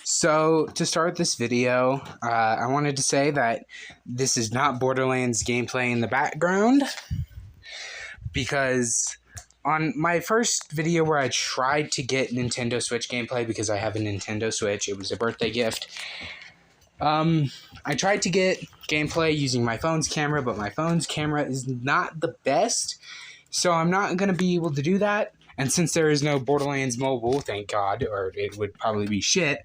So, to start this video, I wanted to say that this is not Borderlands gameplay in the background, because on my first video where I tried to get Nintendo Switch gameplay, because I have a Nintendo Switch, it was a birthday gift, I tried to get gameplay using my phone's camera, but my phone's camera is not the best, so I'm not going to be able to do that. And since there is no Borderlands Mobile, thank God, or it would probably be shit,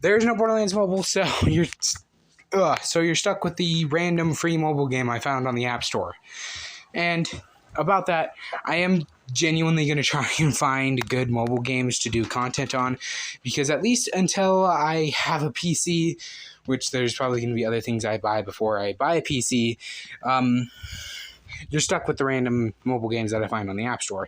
there is no Borderlands Mobile, so you're stuck with the random free mobile game I found on the App Store. And about that, I am genuinely going to try and find good mobile games to do content on, because at least until I have a PC, which there's probably going to be other things I buy before I buy a PC, you're stuck with the random mobile games that I find on the App Store.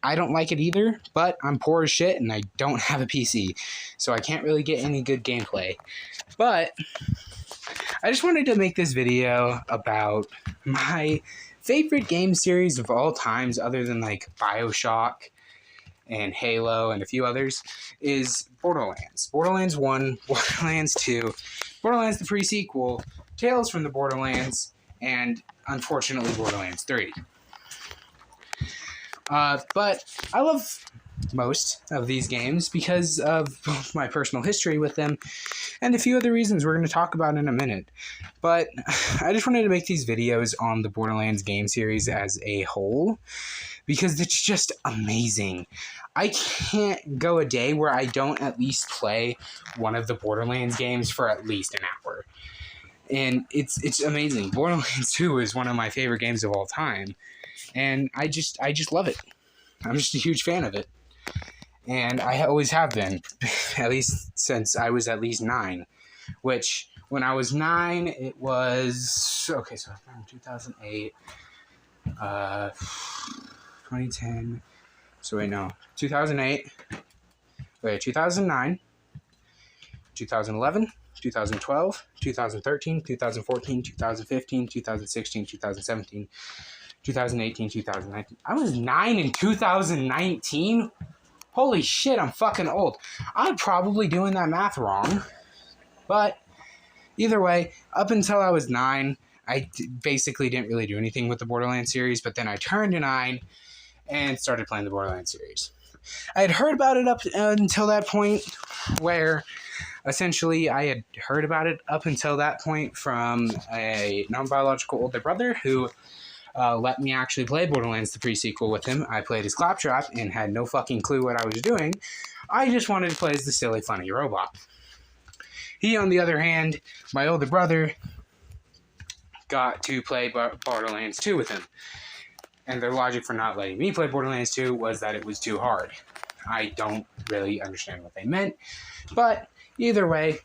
I don't like it either, but I'm poor as shit and I don't have a PC, so I can't really get any good gameplay. But I just wanted to make this video about my favorite game series of all times, other than like BioShock and Halo and a few others, is Borderlands. Borderlands 1, Borderlands 2, Borderlands the pre-sequel, Tales from the Borderlands, and unfortunately Borderlands 3. But I love most of these games because of both my personal history with them and a few other reasons we're going to talk about in a minute. But I just wanted to make these videos on the Borderlands game series as a whole because it's just amazing. I can't go a day where I don't at least play one of the Borderlands games for at least an hour. And it's amazing. Borderlands 2 is one of my favorite games of all time. And I just love it. I'm just a huge fan of it. And I always have been, at least since I was at least 9. Which, when I was 9, it was... Okay, so from 2008, 2010... So wait, no. 2008. Wait, 2009. 2011. 2012, 2013, 2014, 2015, 2016, 2017, 2018, 2019. I was 9 in 2019? Holy shit, I'm fucking old. I'm probably doing that math wrong. But either way, up until I was 9, I basically didn't really do anything with the Borderlands series, but then I turned 9 and started playing the Borderlands series. I had heard about it up until that point where... Essentially, I had heard about it up until that point from a non-biological older brother who let me actually play Borderlands the pre-sequel with him. I played as Claptrap and had no fucking clue what I was doing. I just wanted to play as the silly, funny robot. He, on the other hand, my older brother, got to play Borderlands 2 with him. And their logic for not letting me play Borderlands 2 was that it was too hard. I don't really understand what they meant, but... Either way,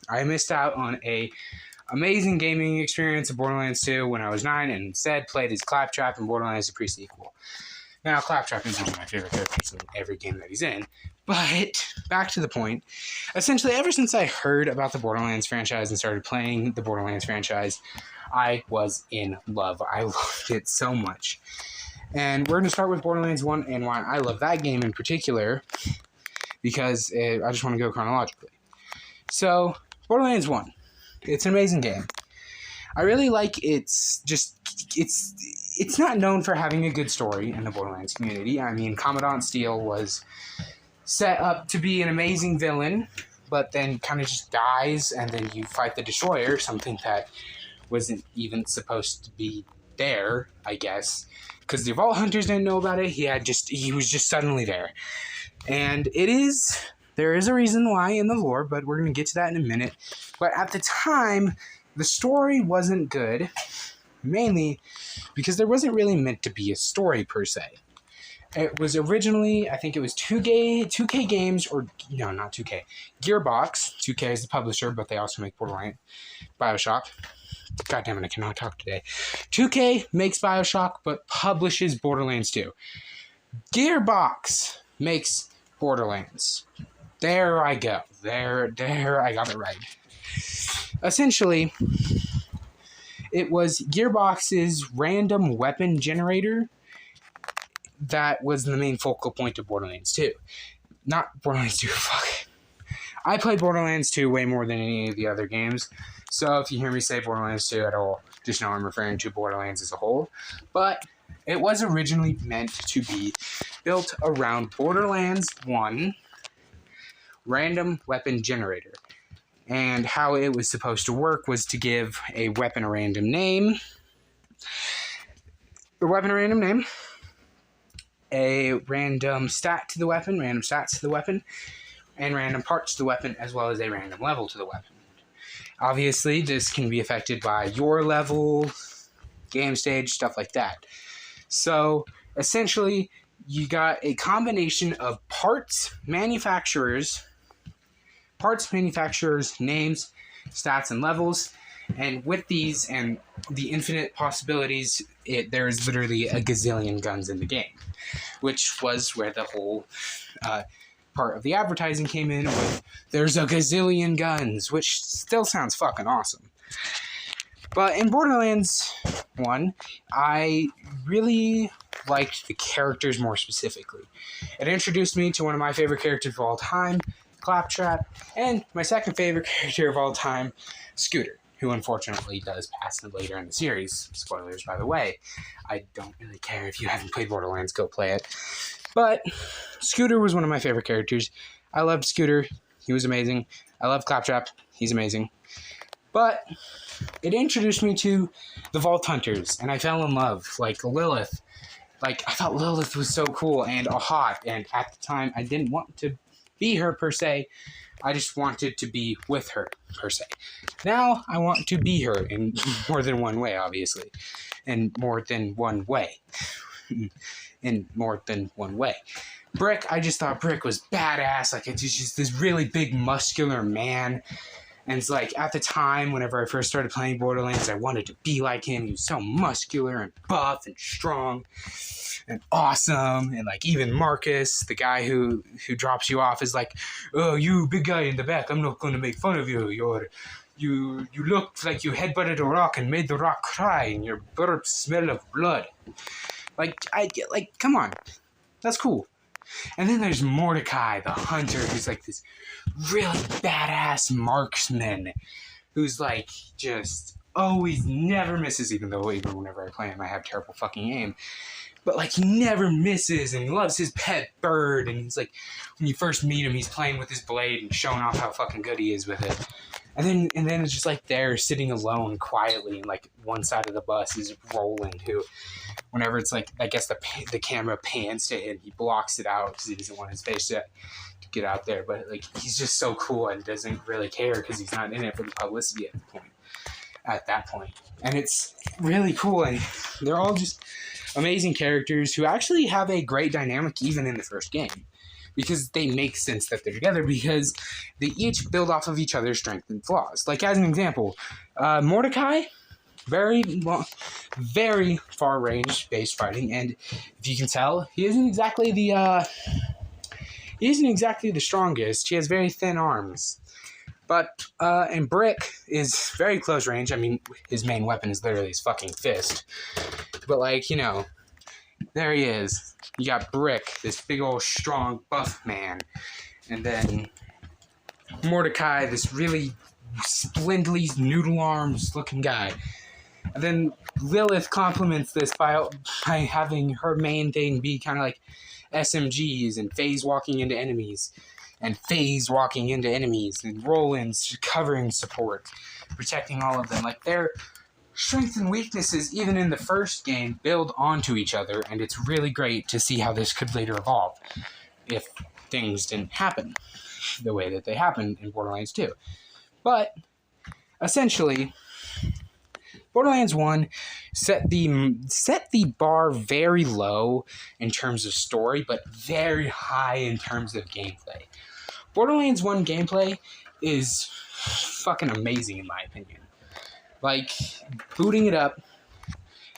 I missed out on a amazing gaming experience of Borderlands 2 when I was 9 and instead played as Claptrap in Borderlands the pre-sequel. Now, Claptrap is one of my favorite characters in every game that he's in, but back to the point. Essentially, ever since I heard about the Borderlands franchise and started playing the Borderlands franchise, I was in love. I loved it so much. And we're going to start with Borderlands 1 and why I love that game in particular, because I just want to go chronologically. So, Borderlands 1. It's an amazing game. I really like it's not known for having a good story in the Borderlands community. I mean, Commandant Steele was set up to be an amazing villain, but then kind of just dies, and then you fight the Destroyer, something that wasn't even supposed to be there, I guess. Because the Vault Hunters didn't know about it, he was just suddenly there. And there is a reason why in the lore, but we're going to get to that in a minute. But at the time, the story wasn't good, mainly because there wasn't really meant to be a story per se. It was originally, I think it was 2K Games, or no, not 2K, Gearbox. 2K is the publisher, but they also make Borderlands, BioShock. God damn it, I cannot talk today. 2K makes BioShock, but publishes Borderlands 2. Gearbox makes Borderlands. There I go. There, I got it right. Essentially, it was Gearbox's random weapon generator that was the main focal point of Borderlands 2. Not Borderlands 2, fuck. I played Borderlands 2 way more than any of the other games. So if you hear me say Borderlands 2 at all, just know I'm referring to Borderlands as a whole. But it was originally meant to be built around Borderlands 1 random weapon generator. And how it was supposed to work was to give a weapon a random name, a random stat to the weapon, random stats to the weapon, and random parts to the weapon, as well as a random level to the weapon. Obviously, this can be affected by your level, game stage, stuff like that. So, essentially, you got a combination of parts manufacturers' names, stats, and levels. And with these and the infinite possibilities, there's literally a gazillion guns in the game, which was where the whole part of the advertising came in with, there's a gazillion guns, which still sounds fucking awesome. But in Borderlands 1, I really liked the characters more specifically. It introduced me to one of my favorite characters of all time, Claptrap, and my second favorite character of all time, Scooter, who unfortunately does pass later in the series. Spoilers, by the way. I don't really care if you haven't played Borderlands, go play it. But Scooter was one of my favorite characters. I loved Scooter. He was amazing. I love Claptrap. He's amazing. But it introduced me to the Vault Hunters, and I fell in love. Like Lilith. Like, I thought Lilith was so cool and hot, and at the time, I didn't want to be her, per se. I just wanted to be with her, per se. Now, I want to be her in more than one way, obviously. In more than one way. Brick, I just thought Brick was badass. Like, it's just this really big, muscular man. And it's like, at the time, whenever I first started playing Borderlands, I wanted to be like him. He was so muscular and buff and strong and awesome. And like, even Marcus, the guy who drops you off, is like, oh, you big guy in the back, I'm not going to make fun of you. You looked like you headbutted a rock and made the rock cry, and your burps smell of blood. Like, come on. That's cool. And then there's Mordecai, the hunter, who's like this really badass marksman, who's like just always never misses, even whenever I play him, I have terrible fucking aim. But like, he never misses, and he loves his pet bird, and he's like, when you first meet him, he's playing with his blade and showing off how fucking good he is with it. And then it's just like there, sitting alone quietly, and like one side of the bus is Roland, who, whenever it's like, I guess the camera pans to him, he blocks it out because he doesn't want his face to get out there. But like, he's just so cool and doesn't really care because he's not in it for the publicity at that point. And it's really cool, and they're all just amazing characters who actually have a great dynamic even in the first game, because they make sense that they're together, because they each build off of each other's strengths and flaws. Like, as an example, Mordecai, very far-range based fighting, and if you can tell, he isn't exactly the strongest. He has very thin arms. But, and Brick is very close range. I mean, his main weapon is literally his fucking fist. But, like, you know, there he is. You got Brick, this big old strong buff man. And then Mordecai, this really splendidly noodle arms looking guy. And then Lilith complements this by having her main thing be kind of like SMGs and phase walking into enemies. And Roland's covering support, protecting all of them. Like, their strengths and weaknesses, even in the first game, build onto each other, and it's really great to see how this could later evolve if things didn't happen the way that they happened in Borderlands 2. But, essentially, Borderlands 1 set the bar very low in terms of story, but very high in terms of gameplay. Borderlands 1 gameplay is fucking amazing in my opinion. Like, booting it up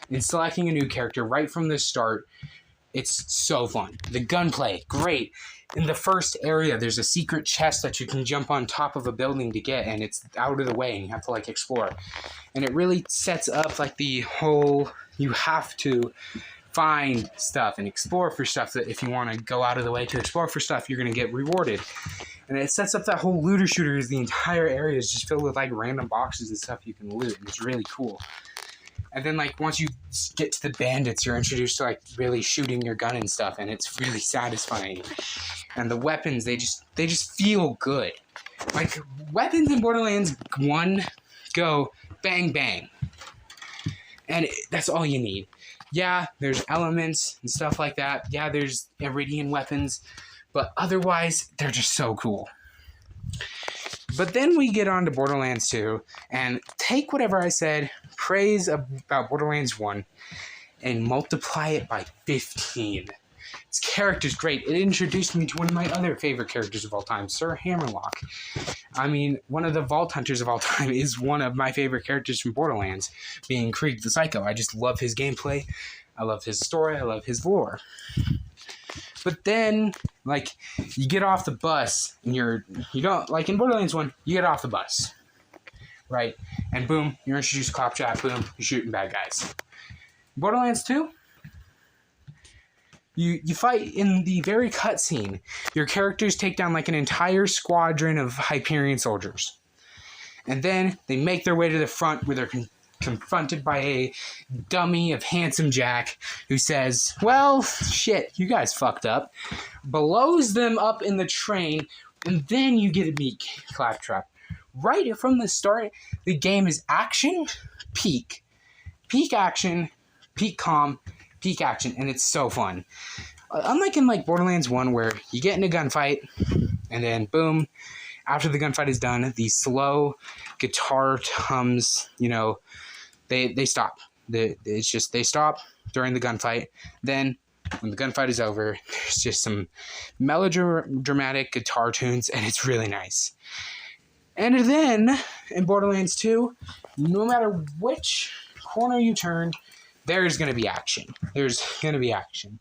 and selecting a new character right from the start, it's so fun. The gunplay, great. In the first area, there's a secret chest that you can jump on top of a building to get, and it's out of the way, and you have to, like, explore. And it really sets up, like, the whole, you have to find stuff and explore for stuff that if you want to go out of the way to explore for stuff, you're going to get rewarded. And it sets up that whole looter shooter as the entire area is just filled with like random boxes and stuff you can loot, and it's really cool. And then like once you get to the bandits, you're introduced to like really shooting your gun and stuff, and it's really satisfying. And the weapons, they just feel good. Like weapons in Borderlands 1 go bang bang. And that's all you need. Yeah, there's elements and stuff like that. Yeah, there's Iridian weapons. But otherwise, they're just so cool. But then we get on to Borderlands 2, and take whatever I said, praise about Borderlands 1, and multiply it by 15. Its character's great. It introduced me to one of my other favorite characters of all time, Sir Hammerlock. I mean, one of the Vault Hunters of all time is one of my favorite characters from Borderlands, being Krieg the Psycho. I just love his gameplay. I love his story. I love his lore. But then, like, you get off the bus, and you don't, like in Borderlands 1, you get off the bus, right? And boom, you're introduced to Claptrap, boom, you're shooting bad guys. Borderlands 2, you fight in the very cutscene. Your characters take down, like, an entire squadron of Hyperion soldiers. And then they make their way to the front where they're confronted by a dummy of Handsome Jack who says, well, shit, you guys fucked up, blows them up in the train, and then you get to meet Claptrap. Right from the start, the game is action, peak action, peak calm, peak action, and it's so fun. Unlike in like Borderlands 1 where you get in a gunfight, and then boom, after the gunfight is done, the slow guitar hums, they stop. They stop during the gunfight. Then, when the gunfight is over, there's just some melodramatic guitar tunes, and it's really nice. And then, in Borderlands 2, no matter which corner you turn, there's going to be action. There's going to be action.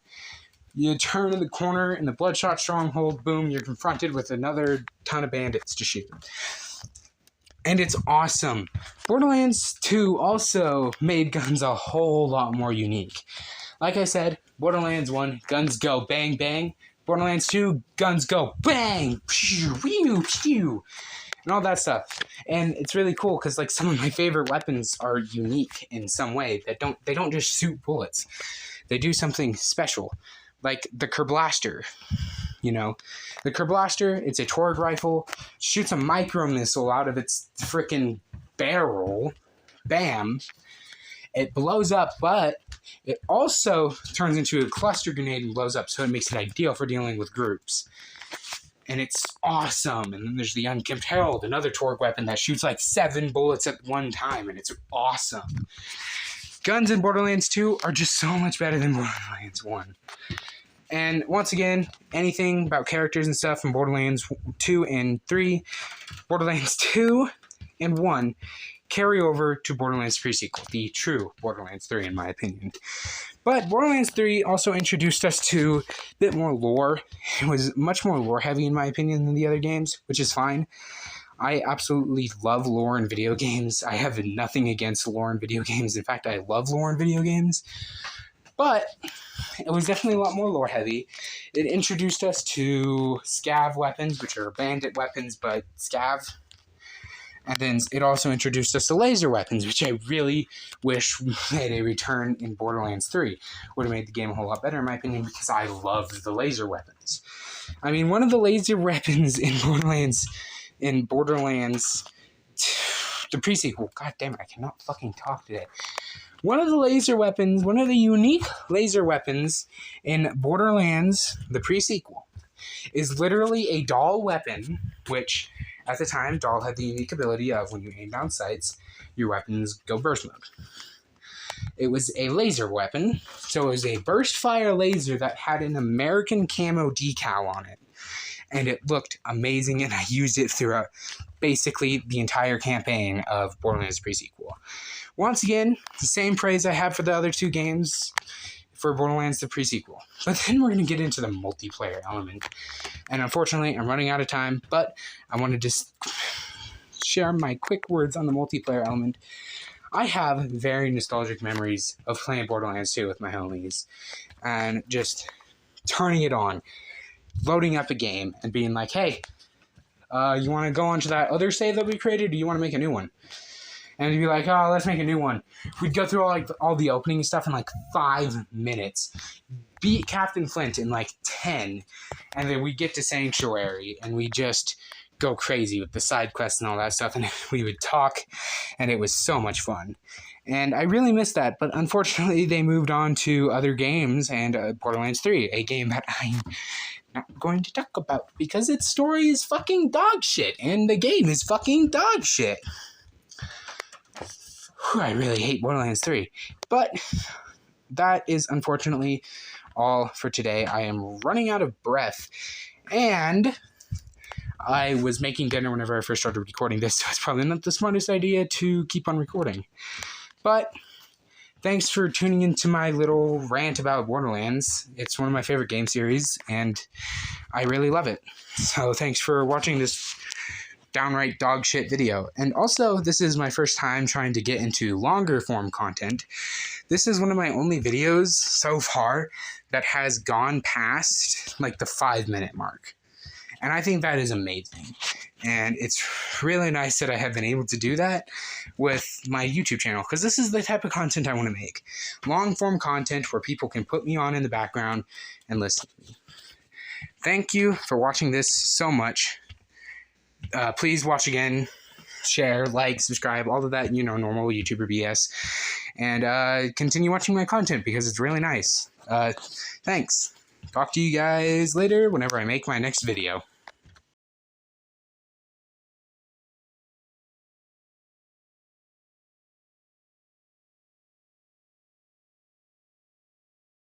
You turn in the corner in the Bloodshot Stronghold, boom, you're confronted with another ton of bandits to shoot. And it's awesome. Borderlands 2 also made guns a whole lot more unique. Like I said, Borderlands 1, guns go bang bang. Borderlands 2, guns go bang, pew, pew, pew, and all that stuff. And it's really cool because like some of my favorite weapons are unique in some way. They don't just shoot bullets. They do something special. Like the Kerblaster. The Kerblaster, it's a Torgue rifle, shoots a micro missile out of its freaking barrel. Bam. It blows up, but it also turns into a cluster grenade and blows up, so it makes it ideal for dealing with groups. And it's awesome. And then there's the Unkempt Herald, another Torgue weapon that shoots like 7 bullets at one time, and it's awesome. Guns in Borderlands 2 are just so much better than Borderlands 1. And once again, anything about characters and stuff from Borderlands 2 and 3, Borderlands 2 and 1 carry over to Borderlands pre-sequel, the true Borderlands 3 in my opinion. But Borderlands 3 also introduced us to a bit more lore. It was much more lore heavy in my opinion than the other games, which is fine. I absolutely love lore in video games. I have nothing against lore in video games. In fact, I love lore in video games. But it was definitely a lot more lore heavy. It introduced us to scav weapons, which are bandit weapons, but scav. And then it also introduced us to laser weapons, which I really wish made a return in Borderlands 3. Would have made the game a whole lot better, in my opinion, because I loved the laser weapons. I mean, one of the laser weapons in Borderlands, the pre-sequel, god damn it, I cannot fucking talk today. One of the unique laser weapons in Borderlands, the pre-sequel, is literally a doll weapon, which, at the time, doll had the unique ability of, when you aim down sights, your weapons go burst mode. It was a laser weapon, so it was a burst fire laser that had an American camo decal on it. And it looked amazing, and I used it throughout basically the entire campaign of Borderlands pre-sequel. Once again, the same praise I have for the other 2 games for Borderlands the pre-sequel. But then we're going to get into the multiplayer element. And unfortunately, I'm running out of time, but I want to just share my quick words on the multiplayer element. I have very nostalgic memories of playing Borderlands 2 with my homies and just turning it on, loading up a game and being like, hey, you want to go on to that other save that we created, or do you want to make a new one? And he'd be like, oh, let's make a new one. We'd go through all the opening stuff in like 5 minutes, beat Captain Flint in like 10, and then we'd get to Sanctuary, and we just go crazy with the side quests and all that stuff, and we would talk, and it was so much fun. And I really miss that, but unfortunately they moved on to other games, and Borderlands 3, a game that I'm not going to talk about because its story is fucking dog shit, and the game is fucking dog shit. Whew, I really hate Borderlands 3. But that is unfortunately all for today. I am running out of breath, and I was making dinner whenever I first started recording this, so it's probably not the smartest idea to keep on recording. But thanks for tuning into my little rant about Borderlands. It's one of my favorite game series, and I really love it. So thanks for watching this downright dog shit video. And also, this is my first time trying to get into longer form content. This is one of my only videos so far that has gone past like the 5-minute mark. And I think that is amazing. And it's really nice that I have been able to do that with my YouTube channel, because this is the type of content I want to make. Long form content where people can put me on in the background and listen to me. Thank you for watching this so much. Please watch again, share, like, subscribe, all of that, normal YouTuber BS. And continue watching my content because it's really nice. Thanks. Talk to you guys later whenever I make my next video.